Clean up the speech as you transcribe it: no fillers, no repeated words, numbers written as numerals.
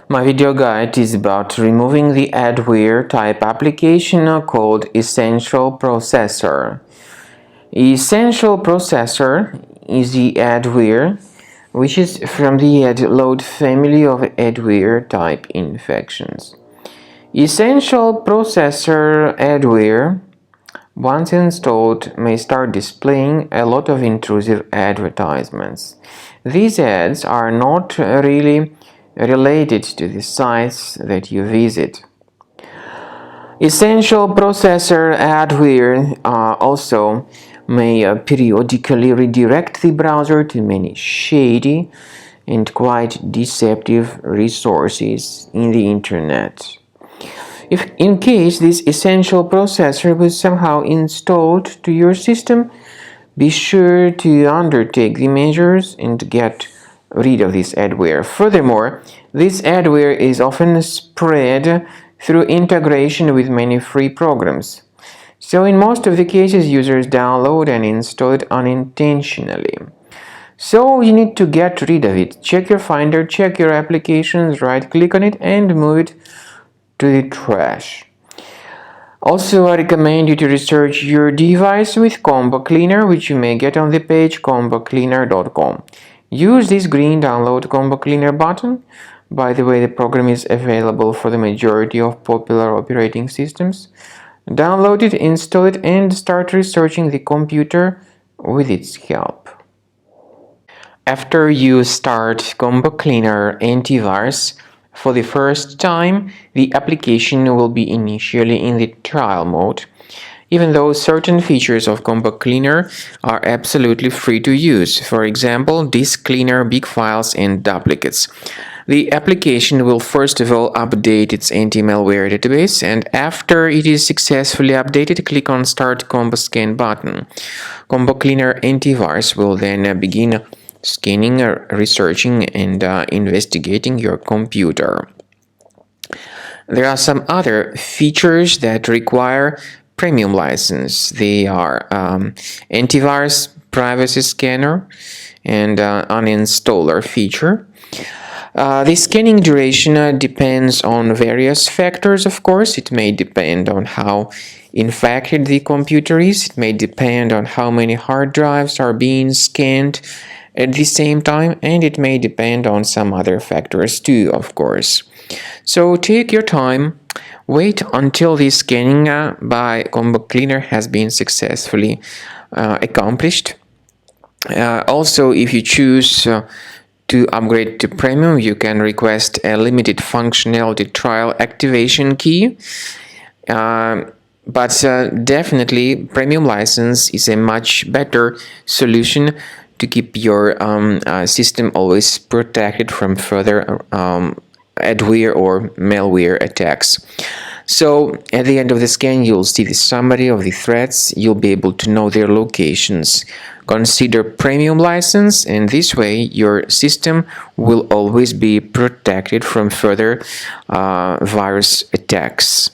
My video guide is about removing the adware type application called EssentialProcesser. EssentialProcesser is the adware which is from the adload family of adware type infections. EssentialProcesser adware, once installed, may start displaying a lot of intrusive advertisements. These ads are not really related to the sites that you visit. EssentialProcesser adware also may periodically redirect the browser to many shady and quite deceptive resources in the internet. If in case this EssentialProcesser was somehow installed to your system, be sure to undertake the measures and get rid of this adware. Furthermore, this adware is often spread through integration with many free programs. So in most of the cases, users download and install it unintentionally. So you need to get rid of it. Check your Finder, check your applications, right-click on it and move it to the trash. Also, I recommend you to research your device with Combo Cleaner, which you may get on the page combocleaner.com. Use this green download Combo Cleaner button. By the way, the program is available for the majority of popular operating systems. Download it, install it, and start researching the computer with its help. After you start Combo Cleaner antivirus for the first time, the application will be initially in the trial mode, even though certain features of Combo Cleaner are absolutely free to use. For example, disk cleaner, big files, and duplicates. The application will first of all update its anti-malware database, and after it is successfully updated, click on Start Combo Scan button. Combo Cleaner antivirus will then begin scanning, researching, and investigating your computer. There are some other features that require premium license. They are antivirus, privacy scanner, and uninstaller feature. The scanning duration depends on various factors, of course. It may depend on how infected the computer is. It may depend on how many hard drives are being scanned at the same time, and it may depend on some other factors too, of course. So take your time, wait until the scanning by Combo Cleaner has been successfully accomplished. Also, if you choose to upgrade to premium, you can request a limited functionality trial activation key. But definitely, premium license is a much better solution to keep your system always protected from further adware or malware attacks. So at the end of the scan, you'll see the summary of the threats. You'll be able to know their locations. Consider premium license, and this way your system will always be protected from further virus attacks.